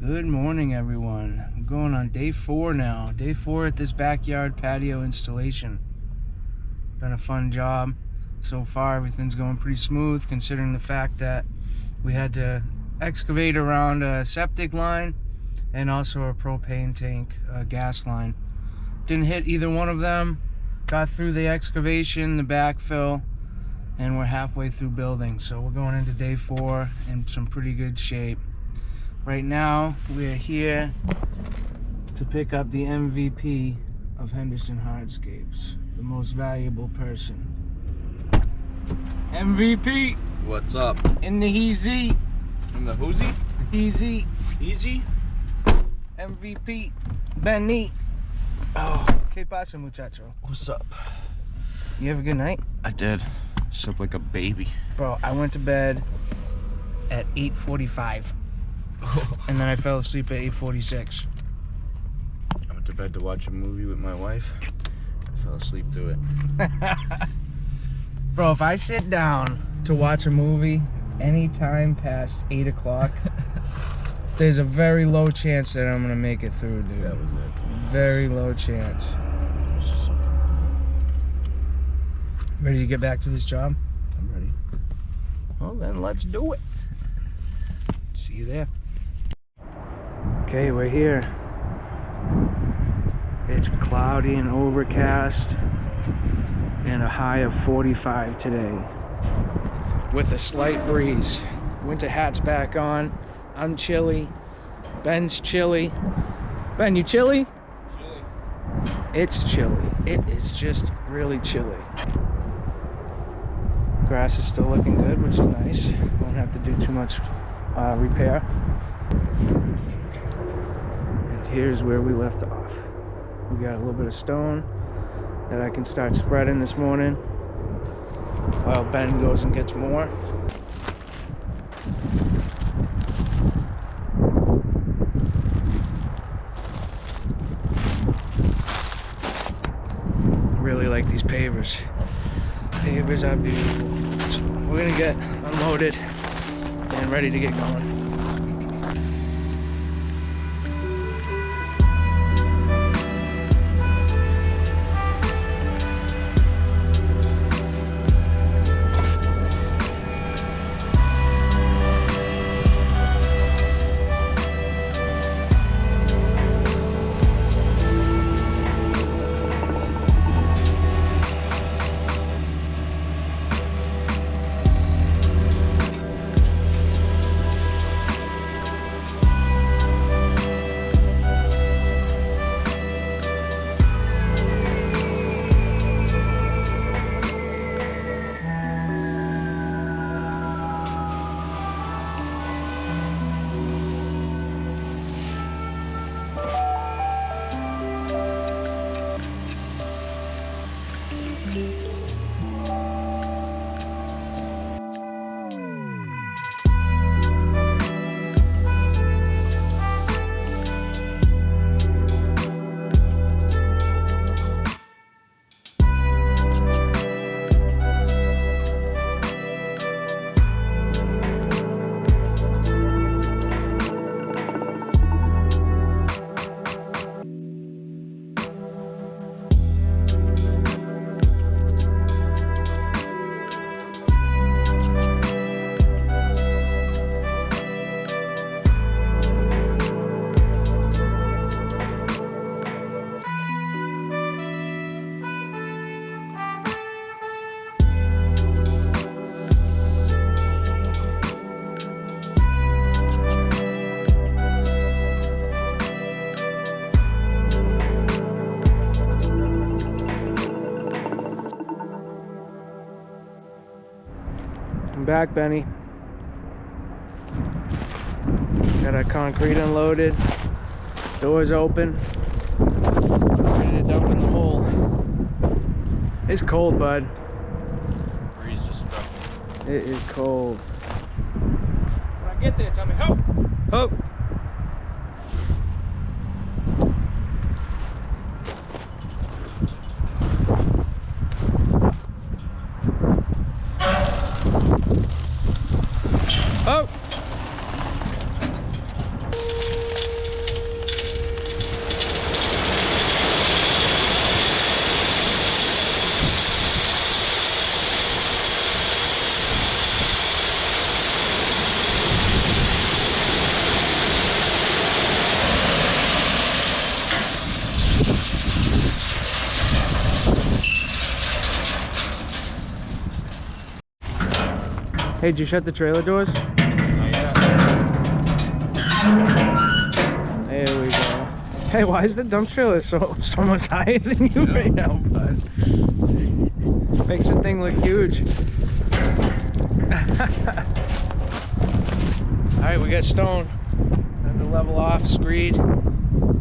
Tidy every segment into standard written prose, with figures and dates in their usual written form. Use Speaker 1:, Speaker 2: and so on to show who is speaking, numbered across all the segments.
Speaker 1: Good morning, everyone. I'm going on day 4 now. Day 4 at this backyard patio installation. Been a fun job so far. Everything's going pretty smooth considering the fact that we had to excavate around a septic line and also a propane tank gas line. Didn't hit either one of them. Got through the excavation, the backfill, and we're halfway through building. So we're going into day 4 in some pretty good shape. Right now, we're here to pick up the MVP of Henderson Hardscapes, the most valuable person. MVP!
Speaker 2: What's up?
Speaker 1: In the Easy.
Speaker 2: In the whoozy?
Speaker 1: Easy.
Speaker 2: Easy?
Speaker 1: MVP. Benny. Oh, ¿qué pasa, muchacho?
Speaker 2: What's up?
Speaker 1: You have a good night?
Speaker 2: I did. Slept like a baby.
Speaker 1: Bro, I went to bed at 8:45. And then I fell asleep at 8:46.
Speaker 2: I went to bed to watch a movie with my wife. I fell asleep through it.
Speaker 1: Bro, if I sit down to watch a movie anytime past 8 o'clock, there's a very low chance that I'm gonna make it through, dude.
Speaker 2: That was it.
Speaker 1: Very low chance. Ready to get back to this job?
Speaker 2: I'm ready.
Speaker 1: Well, then let's do it. See you there. Okay, we're here. It's cloudy and overcast and a high of 45 today with a slight breeze. Winter hat's back on. I'm chilly. Ben's chilly. Ben, you chilly?
Speaker 2: Chilly.
Speaker 1: It's chilly. It is just really chilly. Grass is still looking good, which is nice. Won't have to do too much repair. And here's where we left off. We got a little bit of stone that I can start spreading this morning while Ben goes and gets more. Really like these pavers. Pavers are beautiful. So we're gonna get unloaded and ready to get going. I'm back, Benny. Got our concrete unloaded. Doors open. Ready to dump in the hole. It's cold, bud.
Speaker 2: Breeze just struck.
Speaker 1: It is cold. When I get there, tell me, help! Help! Oh! Hey, did you shut the trailer doors?
Speaker 2: Not yet.
Speaker 1: There we go. Hey, why is the dump trailer so much higher than you right now, bud? Makes the thing look huge. Alright, we got stone. Time to level off, screed,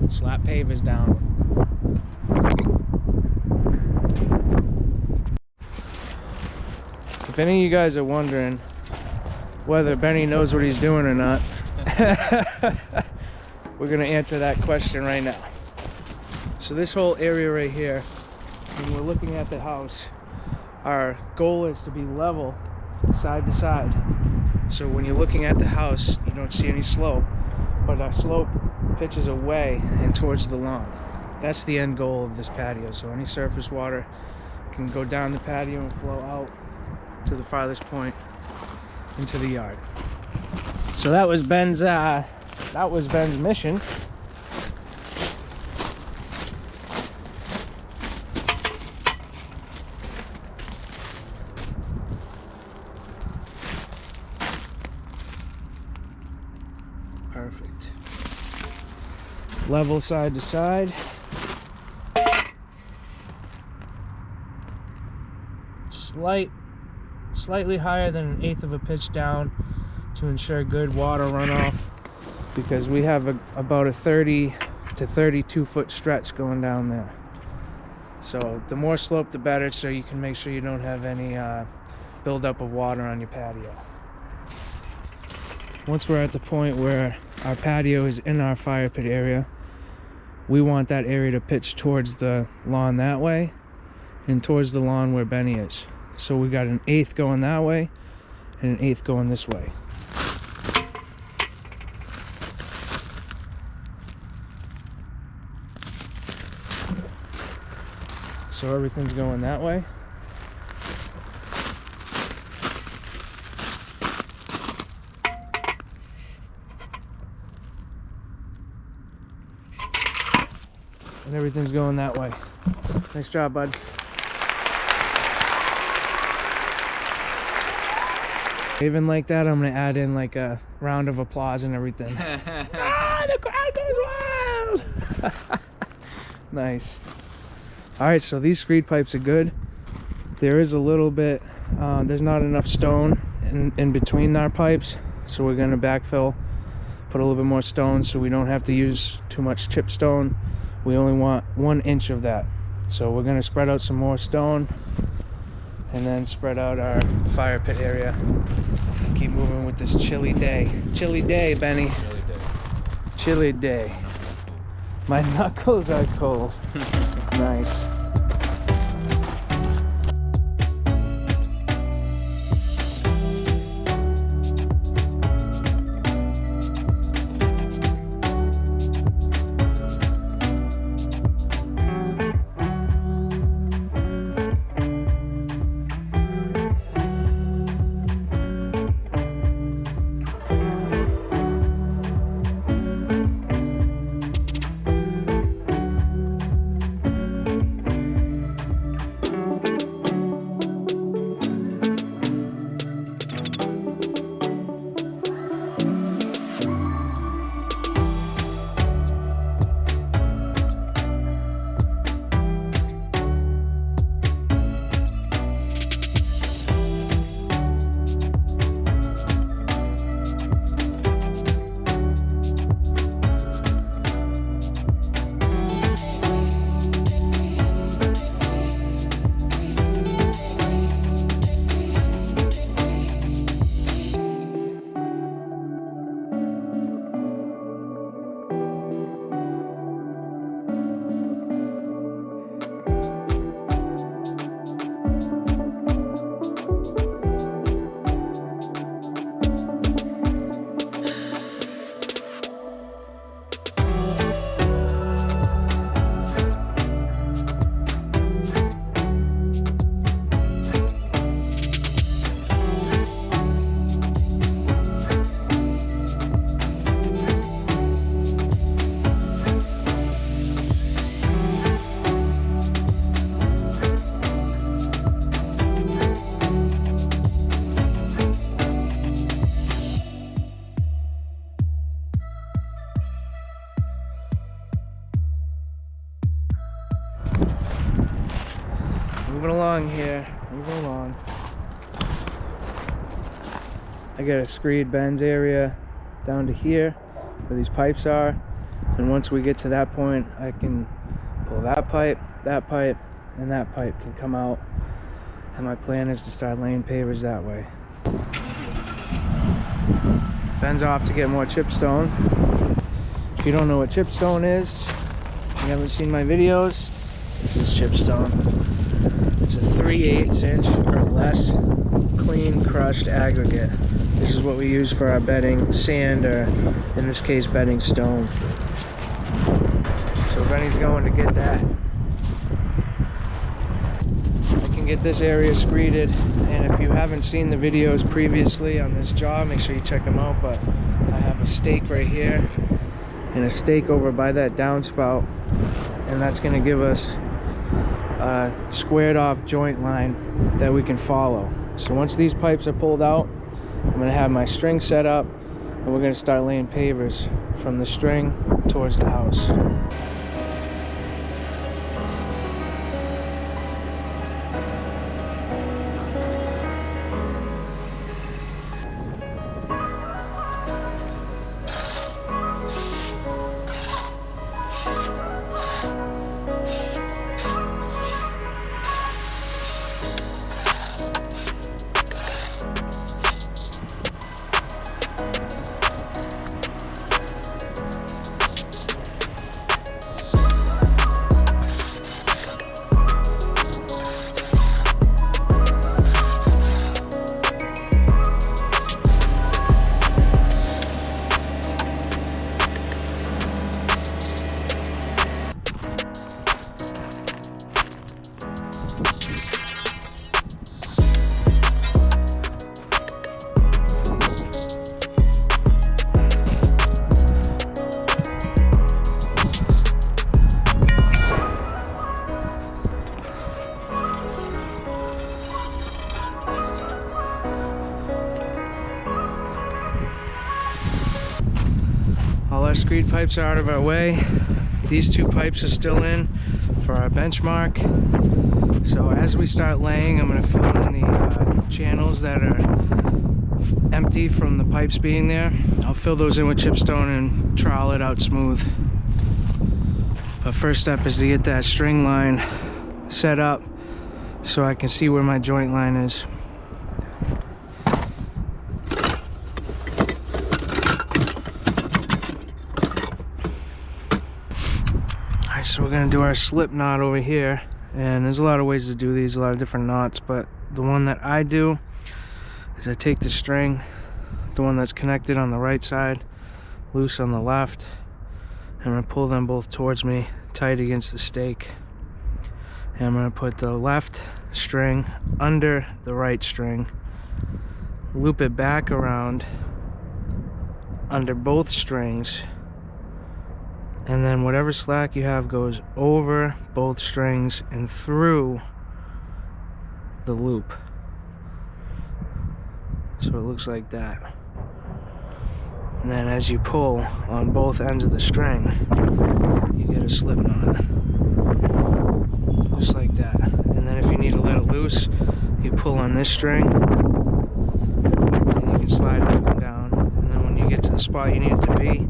Speaker 1: slap pavers down. If any of you guys are wondering whether Benny knows what he's doing or not, we're gonna answer that question right now. So this whole area right here, when we're looking at the house, our goal is to be level side to side. So when you're looking at the house, you don't see any slope, but our slope pitches away and towards the lawn. That's the end goal of this patio. So any surface water can go down the patio and flow out to the farthest point into the yard. So that was Ben's mission. Perfect. Level side to side. Slightly higher than 1/8 of a pitch down to ensure good water runoff, because we have about a 30 to 32 foot stretch going down there. So the more slope the better, so you can make sure you don't have any buildup of water on your patio. Once we're at the point where our patio is in our fire pit area, we want that area to pitch towards the lawn that way and towards the lawn where Benny is. So we got an 1/8 going that way and an 1/8 going this way. So everything's going that way. And everything's going that way. Nice job, bud. Even like that, I'm gonna add in like a round of applause and everything. Ah, the crowd goes wild! Nice. All right, so these screed pipes are good. There is a little bit, there's not enough stone in between our pipes, so we're gonna backfill, put a little bit more stone so we don't have to use too much chip stone. We only want 1 inch of that. So we're gonna spread out some more stone and then spread out our fire pit area. Keep moving with this chilly day. Chilly day, Benny.
Speaker 2: Chilly day.
Speaker 1: Chilly day. My knuckles are cold. Nice. Moving along here, moving along. I got a screed bends area down to here where these pipes are, and once we get to that point I can pull that pipe, and that pipe can come out, and my plan is to start laying pavers that way. Bends off to get more chipstone. If you don't know what chipstone is, you haven't seen my videos, this is chipstone. It's a 3/8 inch or less clean crushed aggregate. This is what we use for our bedding sand, or in this case bedding stone. So Benny's going to get that. I can get this area screeded, and if you haven't seen the videos previously on this job, make sure you check them out. But I have a stake right here and a stake over by that downspout, and that's going to give us a squared off joint line that we can follow. So once these pipes are pulled out, I'm going to have my string set up, and we're going to start laying pavers from the string towards the house. All our screed pipes are out of our way. These two pipes are still in for our benchmark. So as we start laying, I'm going to fill in the channels that are empty from the pipes being there. I'll fill those in with chipstone and trowel it out smooth. But first step is to get that string line set up so I can see where my joint line is. So we're going to do our slip knot over here, and there's a lot of ways to do these, a lot of different knots, but the one that I do is I take the string, the one that's connected on the right side, loose on the left, and I'm going to pull them both towards me tight against the stake, and I'm going to put the left string under the right string, loop it back around under both strings, and then whatever slack you have goes over both strings and through the loop. So it looks like that. And then as you pull on both ends of the string, you get a slip knot. Just like that. And then if you need to let it loose, you pull on this string, and you can slide it up and down. And then when you get to the spot you need it to be,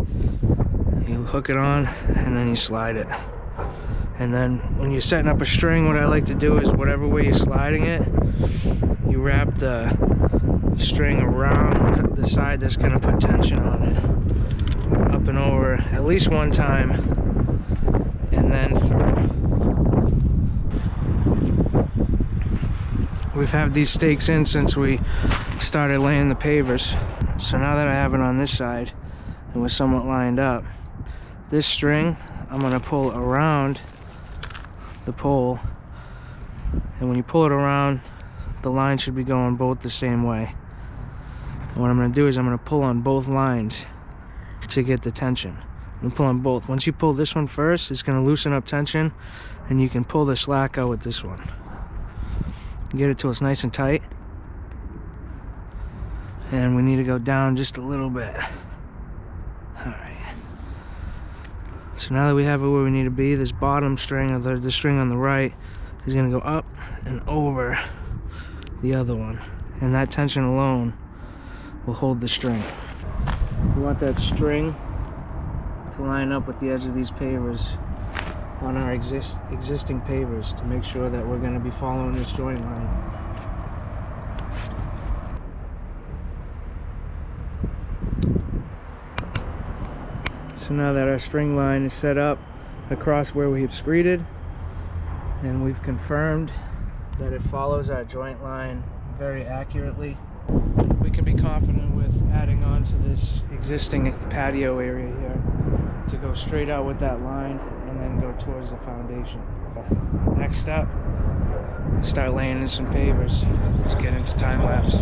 Speaker 1: you hook it on, and then you slide it. And then when you're setting up a string, what I like to do is whatever way you're sliding it, you wrap the string around the side that's going to put tension on it, up and over at least one time, and then through. We've had these stakes in since we started laying the pavers. So now that I have it on this side and we're somewhat lined up, this string I'm going to pull around the pole, and when you pull it around, the line should be going both the same way. And what I'm going to do is I'm going to pull on both lines to get the tension. I'm going to pull on both. Once you pull this one first, it's going to loosen up tension, and you can pull the slack out with this one. Get it till it's nice and tight, and we need to go down just a little bit. Alright. So now that we have it where we need to be, this bottom string, or the string on the right, is going to go up and over the other one, and that tension alone will hold the string. We want that string to line up with the edge of these pavers on our existing pavers to make sure that we're going to be following this joint line. So now that our string line is set up across where we've screeded, and we've confirmed that it follows our joint line very accurately, we can be confident with adding on to this existing patio area here to go straight out with that line and then go towards the foundation. Next step, start laying in some pavers. Let's get into time lapse.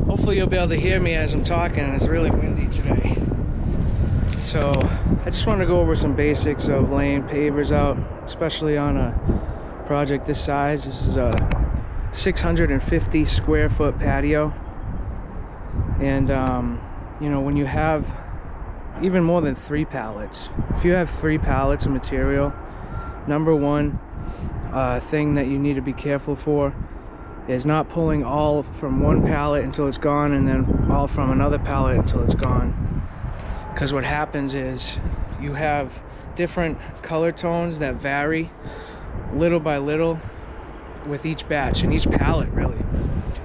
Speaker 1: Hopefully you'll be able to hear me as I'm talking. It's really windy today. So I just want to go over some basics of laying pavers out, especially on a project this size. This is a 650 square foot patio. And you know, when you have even more than 3 pallets, if you have 3 pallets of material, number one thing that you need to be careful for is not pulling all from one pallet until it's gone and then all from another pallet until it's gone. Because what happens is you have different color tones that vary little by little with each batch and each pallet, really.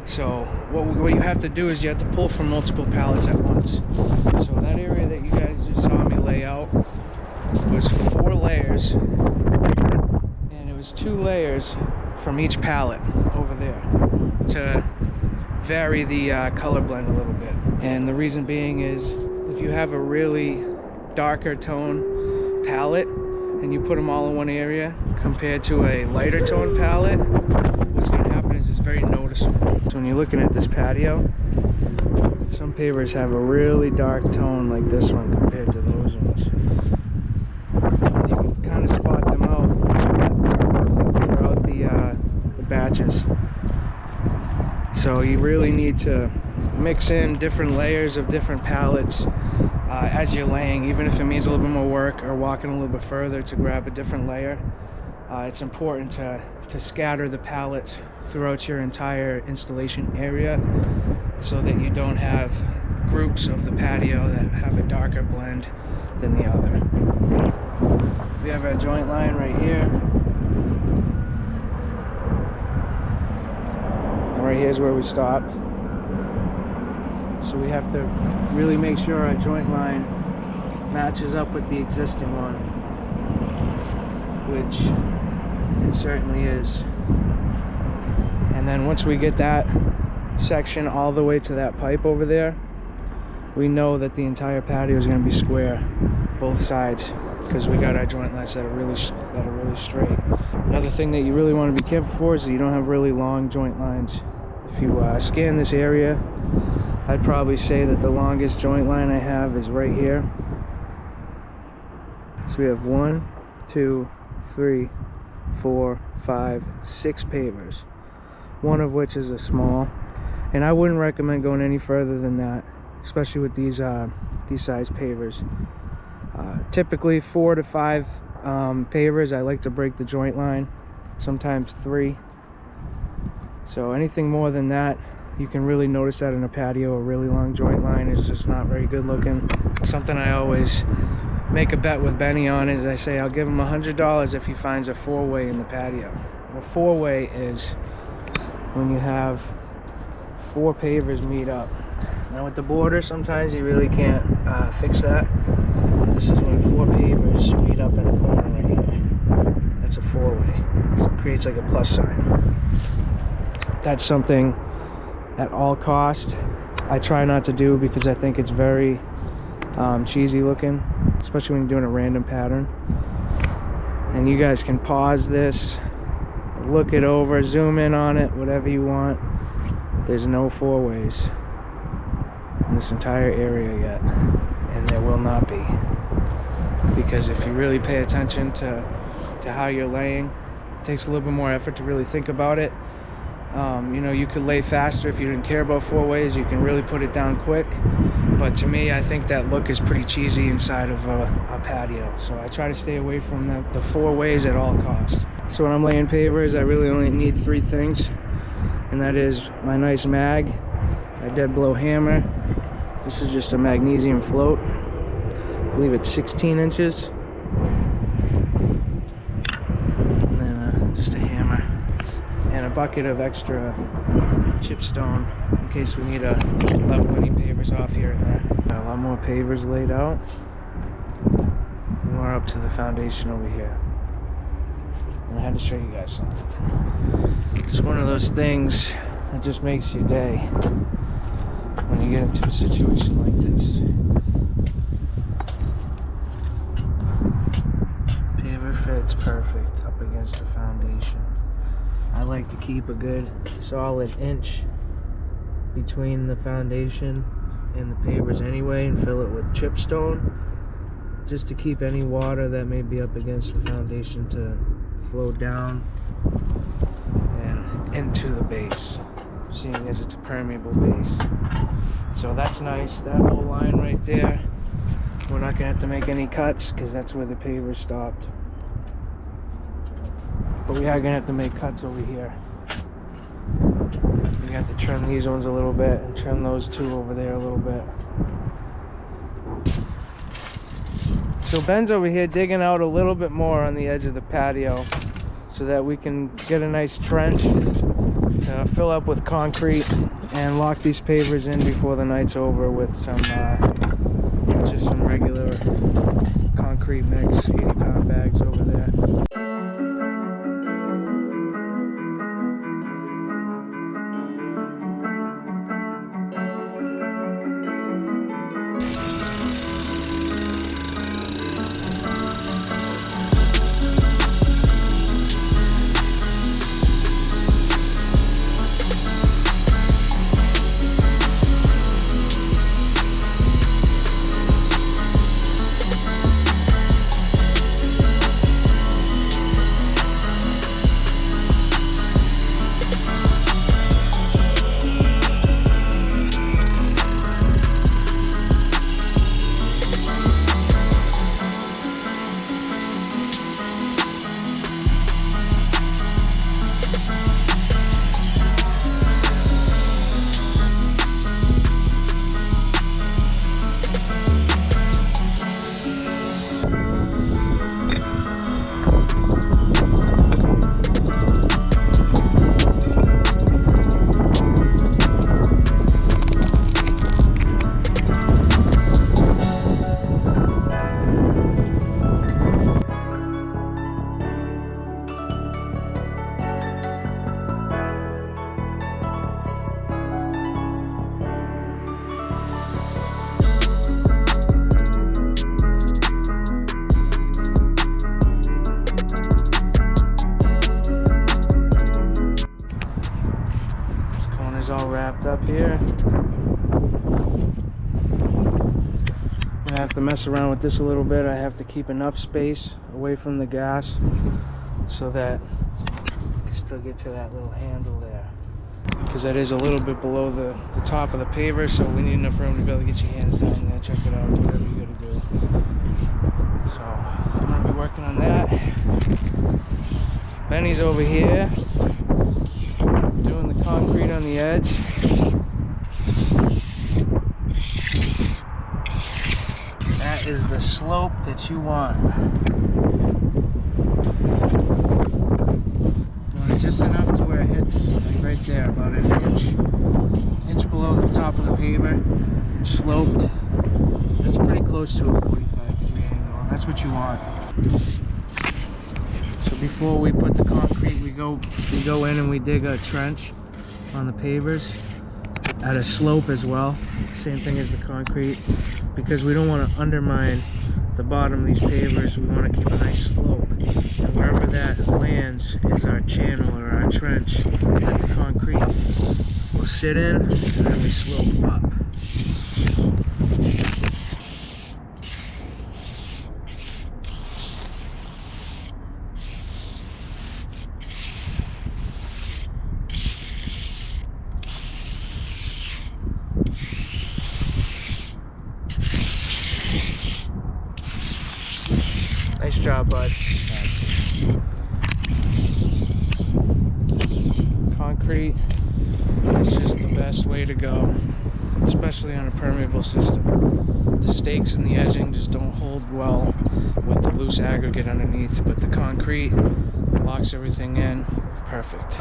Speaker 1: So what you have to do is you have to pull from multiple pallets at once. So that area that you guys just saw me lay out was 4 layers, and it was 2 layers from each pallet over there to vary the color blend a little bit. And the reason being is if you have a really darker tone palette and you put them all in one area compared to a lighter tone palette, what's going to happen is it's very noticeable. So when you're looking at this patio, some pavers have a really dark tone like this one compared to those ones. And you can kind of spot them out throughout the batches. So you really need to mix in different layers of different palettes as you're laying, even if it means a little bit more work or walking a little bit further to grab a different layer. It's important to scatter the pallets throughout your entire installation area so that you don't have groups of the patio that have a darker blend than the other. We have our joint line right here. And right here's where we stopped. So we have to really make sure our joint line matches up with the existing one, which it certainly is. And then once we get that section all the way to that pipe over there, we know that the entire patio is going to be square, both sides, because we got our joint lines that are really straight. Another thing that you really want to be careful for is that you don't have really long joint lines. If you scan this area, I'd probably say that the longest joint line I have is right here. So we have 1, 2, 3, 4, 5, 6 pavers, one of which is a small, and I wouldn't recommend going any further than that, especially with these size pavers. Typically 4 to 5 pavers. I like to break the joint line, sometimes 3. So anything more than that, you can really notice that in a patio. A really long joint line is just not very good looking. Something I always make a bet with Benny on is I say I'll give him $100 if he finds a 4-way in the patio. A 4-way is when you have 4 pavers meet up Now with the border, sometimes you really can't fix that. This is when 4 pavers meet up in a corner right here. That's a 4-way. So it creates like a plus sign. That's something at all cost I try not to do because I think it's very cheesy looking, especially when you're doing a random pattern. And you guys can pause this, look it over, zoom in on it, whatever you want. There's no 4-ways in this entire area yet, and there will not be, because if you really pay attention to how you're laying, it takes a little bit more effort to really think about it. You know, you could lay faster if you didn't care about 4-ways. You can really put it down quick, but to me, I think that look is pretty cheesy inside of a patio, so I try to stay away from the 4-ways at all costs. So when I'm laying pavers, I really only need 3 things, and that is my nice mag, a dead blow hammer. This is just a magnesium float. I believe it's 16 inches. And then just a hammer. And a bucket of extra chipstone in case we need to level any pavers off here and there. Got a lot more pavers laid out. And we're up to the foundation over here. And I had to show you guys something. It's one of those things that just makes your day when you get into a situation like this. Paver fits perfect up against the foundation. I like to keep a good solid inch between the foundation and the pavers anyway, and fill it with chipstone just to keep any water that may be up against the foundation to flow down and into the base, seeing as it's a permeable base. So that's nice. That whole line right there, we're not gonna have to make any cuts because that's where the pavers stopped. But we are gonna have to make cuts over here. We have to trim these ones a little bit and trim those 2 over there a little bit. So Ben's over here digging out a little bit more on the edge of the patio so that we can get a nice trench to fill up with concrete and lock these pavers in before the night's over with some just some regular concrete mix, 80-pound bags over there. Wrapped up here. I'm gonna have to mess around with this a little bit. I have to keep enough space away from the gas so that I can still get to that little handle there, because that is a little bit below the top of the paver, so we need enough room to be able to get your hands down there, check it out, do whatever you gotta do. So I'm gonna be working on that. Benny's over here doing the concrete on the edge. That is the slope that you want. You want it just enough to where hits like right there, about an inch below the top of the paver. It's sloped. That's pretty close to a 45-degree angle, and that's what you want. So before we put the concrete, we go in and we dig a trench on the pavers at a slope as well. Same thing as the concrete, because we don't want to undermine the bottom of these pavers. We want to keep a nice slope, and wherever that lands is our channel or our trench that the concrete will sit in, and then we slope up. Nice job, bud. Concrete is just the best way to go, especially on a permeable system. The stakes and the edging just don't hold well with the loose aggregate underneath, but the concrete locks everything in perfect.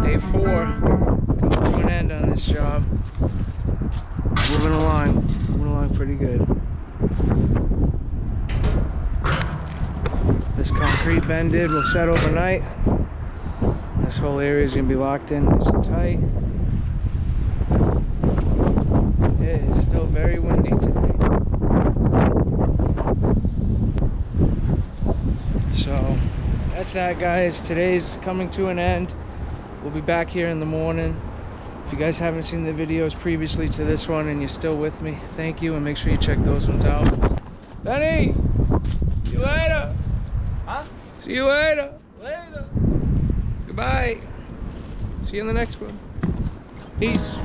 Speaker 1: Day 4, coming to an end on this job. Moving along pretty good. This concrete bended will set overnight. This whole area is going to be locked in nice and tight. It is still very windy today. So that's that, guys. Today's coming to an end. We'll be back here in the morning. If you guys haven't seen the videos previously to this one and you're still with me, thank you, and make sure you check those ones out. Benny! See you later! Huh? See you later! Later! Goodbye! See you in the next one. Peace!